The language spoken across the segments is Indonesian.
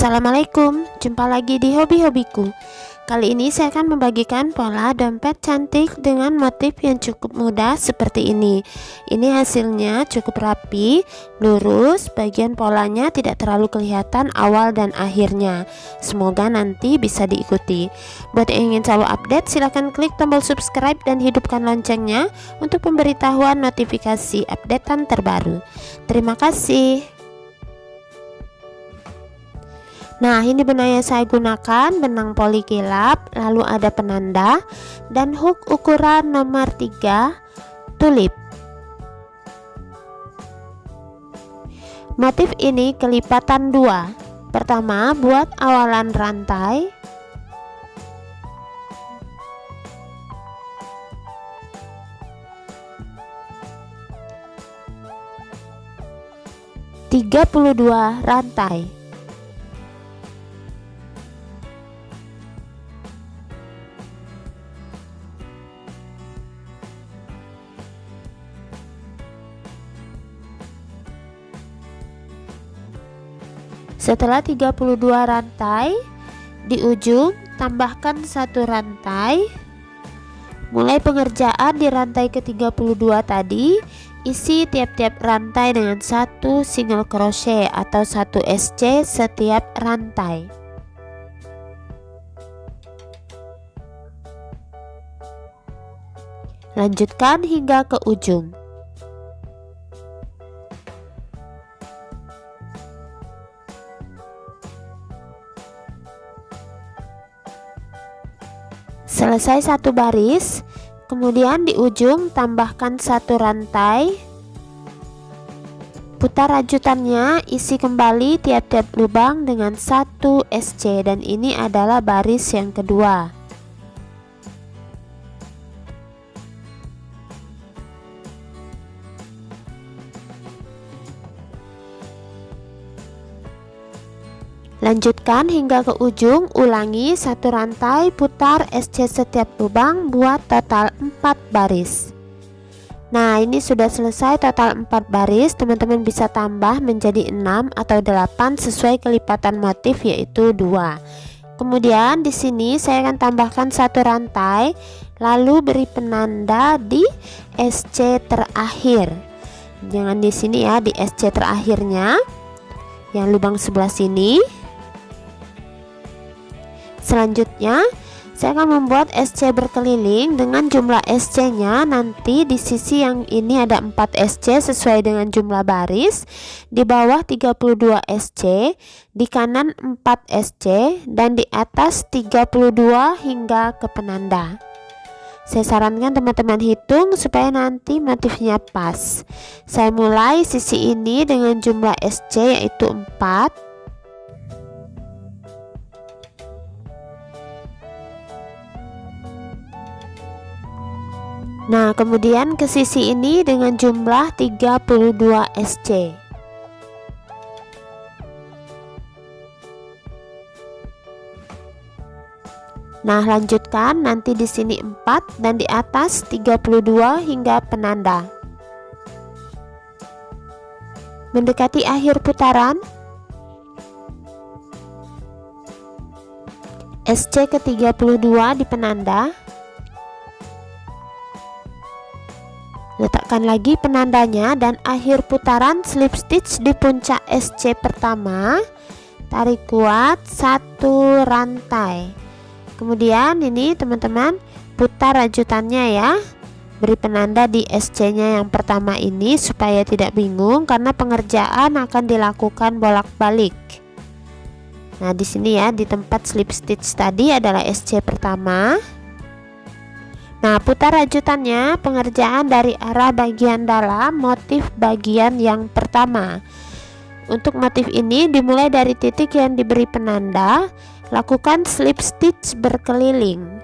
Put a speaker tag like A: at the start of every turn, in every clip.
A: Assalamualaikum, jumpa lagi di hobi-hobiku. Kali ini saya akan membagikan pola dompet cantik dengan motif yang cukup mudah seperti ini. Ini hasilnya cukup rapi, lurus, bagian polanya tidak terlalu kelihatan awal dan akhirnya. Semoga nanti bisa diikuti. Buat yang ingin selalu update, silahkan klik tombol subscribe dan hidupkan loncengnya untuk pemberitahuan notifikasi updatean terbaru. Terima kasih. Nah, ini benang yang saya gunakan, benang poli kilap, lalu ada penanda dan hook ukuran nomor 3 tulip. Motif ini kelipatan 2. Pertama, buat awalan rantai. (32 rantai). Setelah 32 rantai, di ujung tambahkan 1 rantai. Mulai pengerjaan di rantai ke-32 tadi, isi tiap-tiap rantai dengan 1 single crochet atau 1 SC setiap rantai. Lanjutkan hingga ke ujung. Selesai 1 baris, kemudian di ujung tambahkan 1 rantai. Putar rajutannya, isi kembali tiap-tiap lubang dengan 1 SC dan ini adalah baris yang kedua. Lanjutkan hingga ke ujung, ulangi 1 rantai, putar SC setiap lubang, buat total 4 baris. Nah, ini sudah selesai total 4 baris. Teman-teman bisa tambah menjadi 6 atau 8 sesuai kelipatan motif, yaitu 2. Kemudian di sini saya akan tambahkan 1 rantai, lalu beri penanda di SC terakhir. Jangan di sini ya, di SC terakhirnya, yang lubang sebelah sini. Selanjutnya saya akan membuat SC berkeliling dengan jumlah SC-nya. Nanti di sisi yang ini ada 4 SC sesuai dengan jumlah baris, di bawah 32 SC, di kanan 4 SC, dan di atas 32 hingga ke penanda. Saya sarankan teman-teman hitung supaya nanti motifnya pas. Saya mulai sisi ini dengan jumlah SC yaitu 4. Nah, kemudian ke sisi ini dengan jumlah 32 SC. Nah, lanjutkan nanti di sini 4 dan di atas 32 hingga penanda. Mendekati akhir putaran, SC ke-32 di penanda. Letakkan lagi penandanya dan akhir putaran slip stitch di puncak SC pertama. Tarik kuat 1 rantai. Kemudian ini teman-teman putar rajutannya ya. Beri penanda di SC-nya yang pertama ini supaya tidak bingung karena pengerjaan akan dilakukan bolak-balik. Nah, di sini ya, di tempat slip stitch tadi adalah SC pertama. Nah, putar rajutannya, pengerjaan dari arah bagian dalam motif bagian yang pertama. Untuk motif ini dimulai dari titik yang diberi penanda, lakukan slip stitch berkeliling.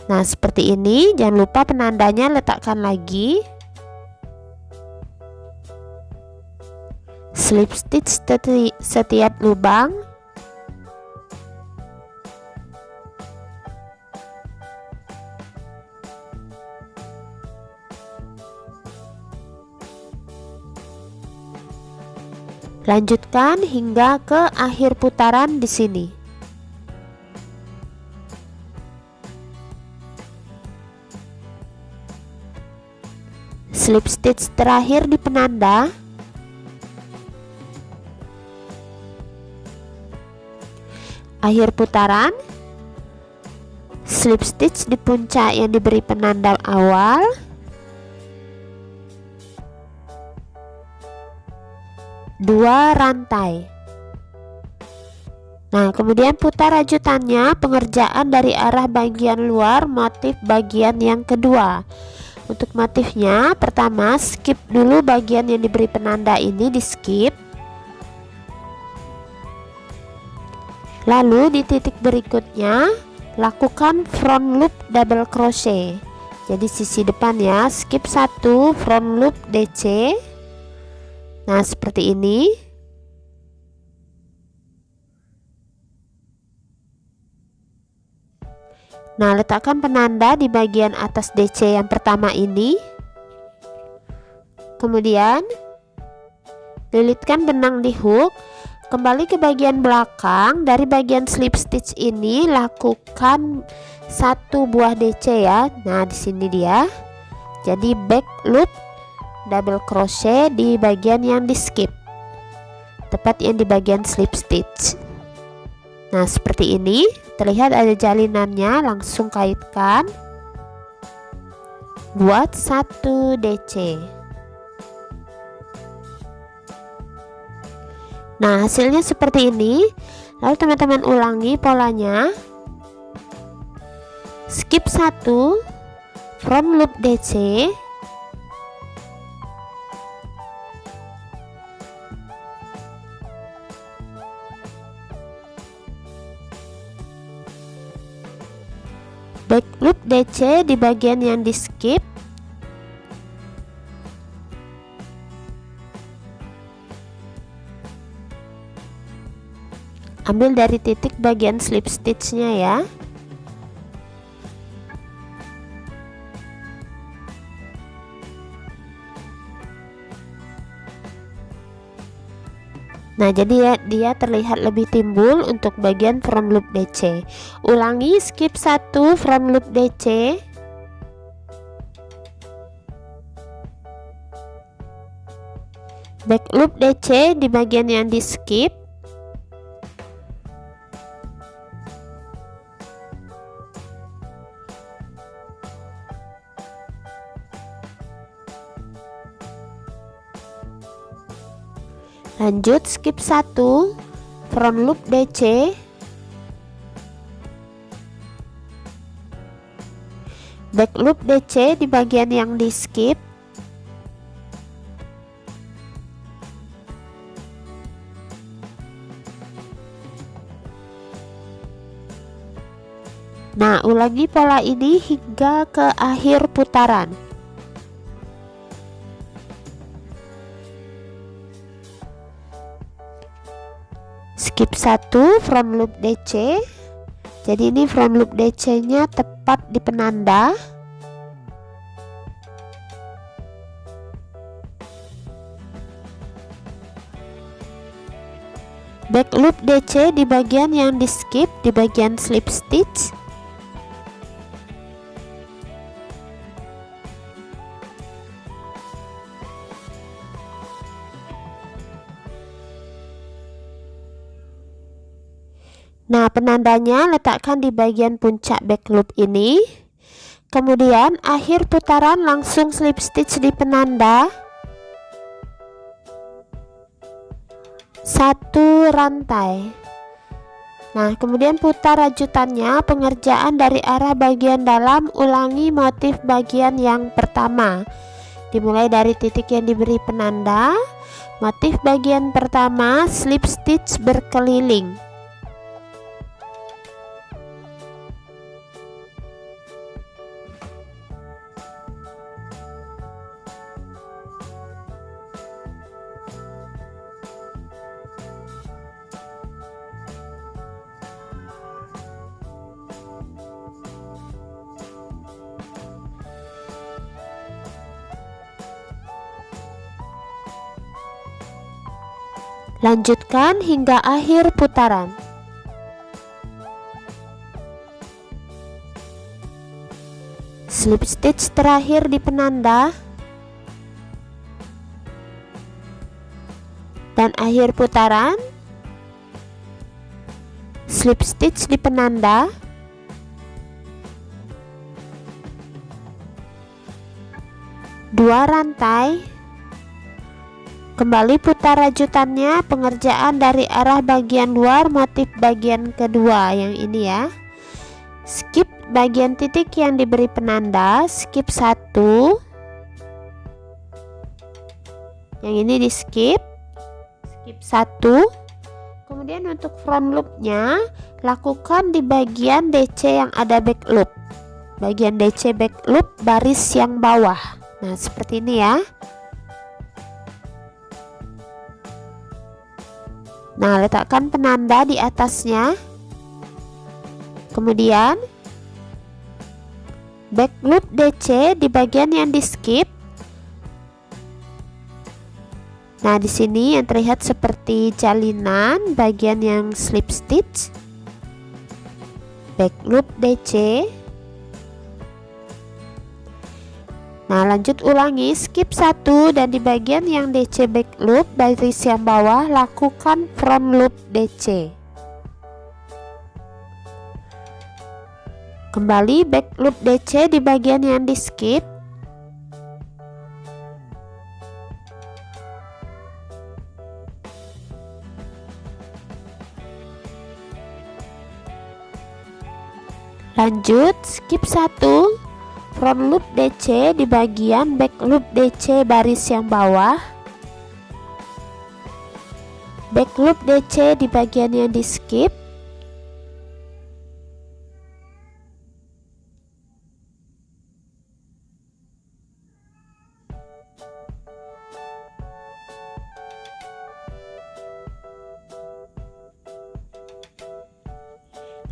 A: Nah, seperti ini, jangan lupa penandanya letakkan lagi. Slip stitch setiap lubang. Lanjutkan hingga ke akhir putaran di sini. Slip stitch terakhir di penanda. Akhir putaran. Slip stitch di puncak yang diberi penanda awal. Dua rantai. Nah, kemudian putar rajutannya, pengerjaan dari arah bagian luar motif bagian yang kedua. Untuk motifnya, pertama skip dulu bagian yang diberi penanda ini, di skip. Lalu di titik berikutnya lakukan front loop double crochet. Jadi sisi depan ya, skip 1 front loop DC. Nah, seperti ini. Nah, letakkan penanda di bagian atas DC yang pertama ini. Kemudian lilitkan benang di hook. Kembali ke bagian belakang. Dari bagian slip stitch ini lakukan 1 buah DC ya. Nah, di sini dia. Jadi back loop double crochet di bagian yang di skip, tepat yang di bagian slip stitch. Nah, seperti ini. Terlihat ada jalinannya, langsung kaitkan. Buat 1 DC. Nah, hasilnya seperti ini. Lalu teman-teman ulangi polanya. Skip 1 front loop DC. Back loop DC di bagian yang di skip. Ambil dari titik bagian slip stitchnya ya. Nah, jadi dia terlihat lebih timbul untuk bagian front loop DC. Ulangi, skip 1 front loop DC. Back loop DC di bagian yang di skip. Lanjut, skip 1 front loop DC. Back loop DC di bagian yang di skip. Nah, ulangi pola ini hingga ke akhir putaran. Skip 1 front loop DC. Jadi ini front loop DC nya tepat di penanda. Back loop DC di bagian yang di skip, di bagian slip stitch. Nah, penandanya letakkan di bagian puncak back loop ini. Kemudian akhir putaran langsung slip stitch di penanda. 1 rantai. Nah, kemudian putar rajutannya, pengerjaan dari arah bagian dalam, ulangi motif bagian yang pertama. Dimulai dari titik yang diberi penanda. Motif bagian pertama, slip stitch berkeliling. Lanjutkan hingga akhir putaran. Slip stitch terakhir di penanda dan akhir putaran. Slip stitch di penanda, dua rantai, kembali putar rajutannya, pengerjaan dari arah bagian luar motif bagian kedua yang ini ya. Skip bagian titik yang diberi penanda, skip 1, yang ini di skip 1. Kemudian untuk front loopnya lakukan di bagian DC yang ada back loop, bagian DC back loop baris yang bawah. Nah seperti ini ya. Nah letakkan penanda di atasnya, kemudian back loop DC di bagian yang di skip. Nah, di sini yang terlihat seperti jalinan bagian yang slip stitch, back loop DC. Nah, lanjut ulangi skip 1 dan di bagian yang DC back loop baris yang bawah lakukan front loop DC. Kembali back loop DC di bagian yang di skip. Lanjut skip 1, front loop DC di bagian back loop DC baris yang bawah, back loop DC di bagian yang di skip.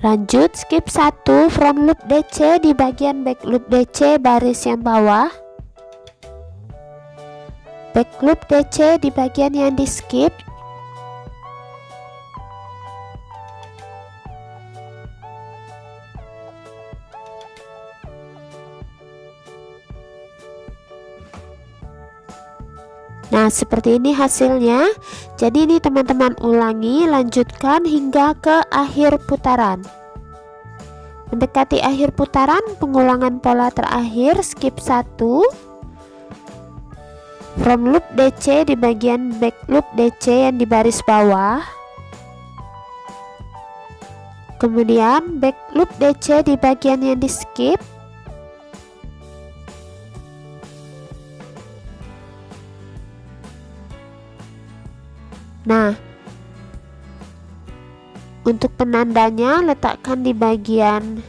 A: Lanjut skip 1, front loop DC di bagian back loop DC baris yang bawah, back loop DC di bagian yang di skip. Nah seperti ini hasilnya. Jadi ini teman-teman ulangi, lanjutkan hingga ke akhir putaran. Mendekati akhir putaran, pengulangan pola terakhir, skip 1, front loop DC di bagian back loop DC yang di baris bawah, kemudian back loop DC di bagian yang di skip. Nah, untuk penandanya letakkan di bagian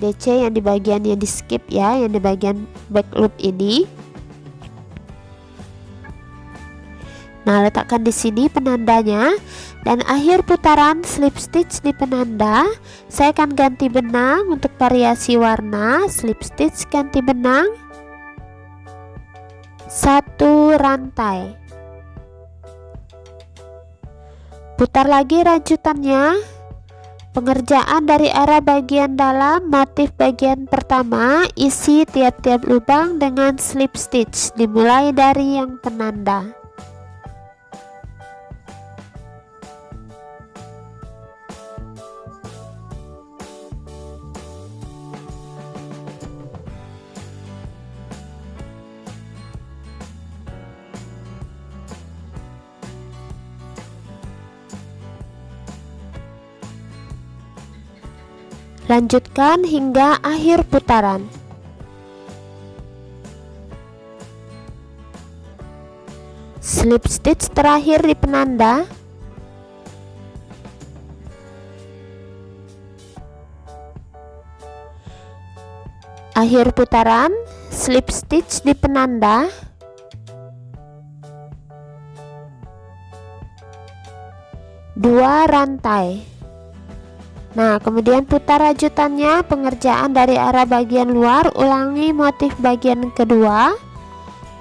A: DC yang di bagian yang di skip ya, yang di bagian back loop ini. Nah, letakkan di sini penandanya dan akhir putaran slip stitch di penanda. Saya akan ganti benang untuk variasi warna. Slip stitch ganti benang, 1 rantai. Putar lagi rajutannya, pengerjaan dari arah bagian dalam motif bagian pertama, isi tiap-tiap lubang dengan slip stitch dimulai dari yang penanda. Lanjutkan hingga akhir putaran. Slip stitch terakhir di penanda. Akhir putaran, slip stitch di penanda. Dua rantai. Nah, kemudian putar rajutannya, pengerjaan dari arah bagian luar, ulangi motif bagian kedua.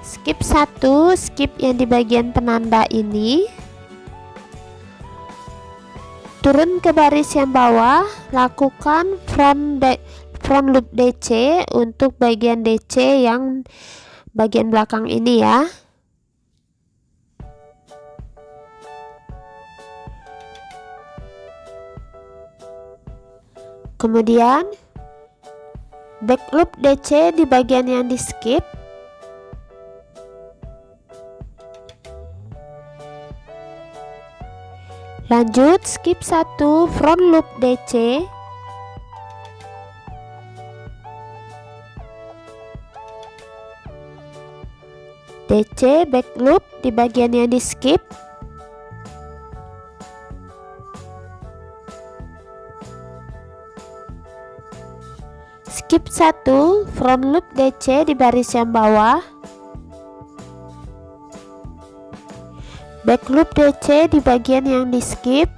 A: Skip 1, skip yang di bagian penanda ini. Turun ke baris yang bawah, lakukan front loop DC untuk bagian DC yang bagian belakang ini ya. Kemudian back loop DC di bagian yang di skip. Lanjut skip 1 front loop DC. DC back loop di bagian yang di skip. Skip 1 front loop DC di baris yang bawah. Back loop DC di bagian yang di skip.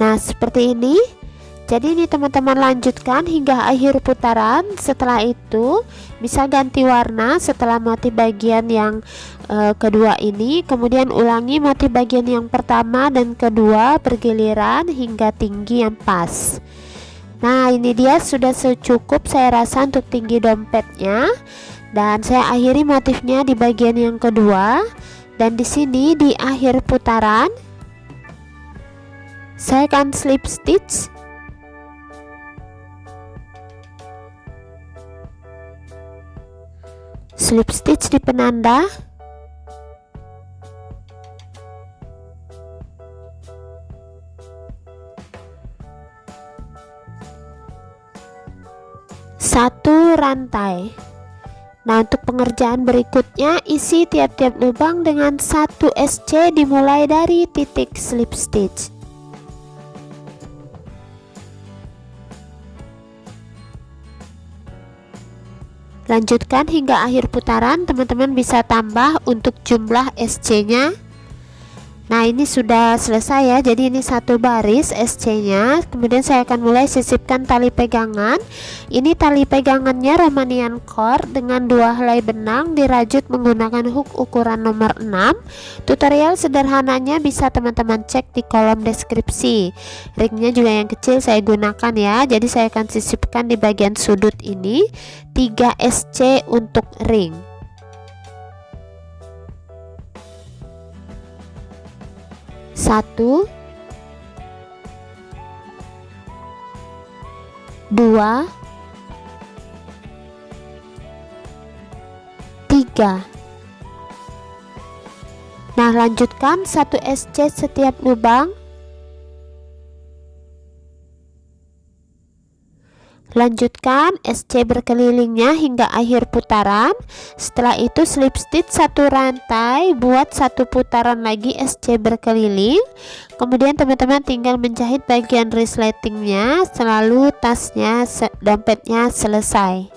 A: Nah, seperti ini. Jadi ini teman-teman lanjutkan hingga akhir putaran. Setelah itu bisa ganti warna setelah motif bagian yang kedua ini. Kemudian ulangi motif bagian yang pertama dan kedua bergiliran hingga tinggi yang pas. Nah, ini dia sudah secukup saya rasa untuk tinggi dompetnya. Dan saya akhiri motifnya di bagian yang kedua. Dan di sini di akhir putaran saya akan slip stitch. Slip stitch di penanda. Satu rantai. Nah, untuk pengerjaan berikutnya isi tiap-tiap lubang dengan 1 SC dimulai dari titik slip stitch. Lanjutkan hingga akhir putaran, teman-teman bisa tambah untuk jumlah SC-nya. Nah, ini sudah selesai ya. Jadi ini satu baris SC-nya. Kemudian saya akan mulai sisipkan tali pegangan. Ini tali pegangannya Romanian cord dengan 2 helai benang dirajut menggunakan hook ukuran nomor 6. Tutorial sederhananya bisa teman-teman cek di kolom deskripsi. Ringnya juga yang kecil saya gunakan ya. Jadi saya akan sisipkan di bagian sudut ini 3 SC untuk ring. Satu, 2, 3. Nah, lanjutkan 1 SC setiap lubang. Lanjutkan SC berkelilingnya hingga akhir putaran. Setelah itu slip stitch 1 rantai, buat 1 putaran lagi SC berkeliling. Kemudian teman-teman tinggal menjahit bagian resletingnya, selalu tasnya dompetnya selesai.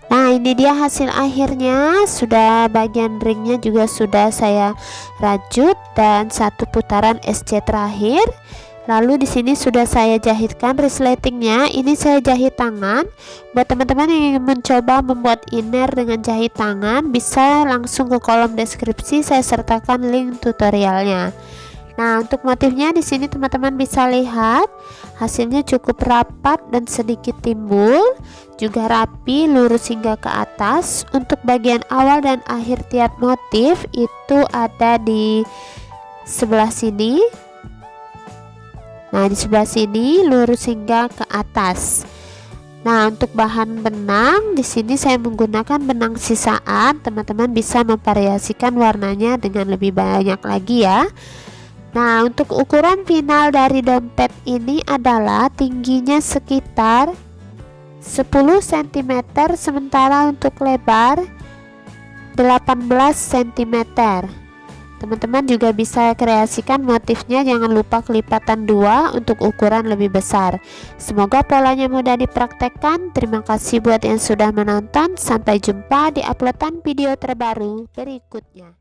A: Nah, ini dia hasil akhirnya. Sudah bagian ringnya juga sudah saya rajut dan 1 putaran SC terakhir. Lalu di sini sudah saya jahitkan resletingnya. Ini saya jahit tangan. Buat teman-teman yang ingin mencoba membuat inner dengan jahit tangan, bisa langsung ke kolom deskripsi, saya sertakan link tutorialnya. Nah, untuk motifnya di sini teman-teman bisa lihat hasilnya cukup rapat dan sedikit timbul, juga rapi lurus hingga ke atas. Untuk bagian awal dan akhir tiap motif itu ada di sebelah sini. Nah, di sebelah sini lurus hingga ke atas. Nah, untuk bahan benang di sini saya menggunakan benang sisaan. Teman-teman bisa memvariasikan warnanya dengan lebih banyak lagi ya. Nah, untuk ukuran final dari dompet ini adalah tingginya sekitar 10 cm, sementara untuk lebar 18 cm. Teman-teman juga bisa kreasikan motifnya, jangan lupa kelipatan 2 untuk ukuran lebih besar. Semoga polanya mudah dipraktekkan. Terima kasih buat yang sudah menonton. Sampai jumpa di uploadan video terbaru berikutnya.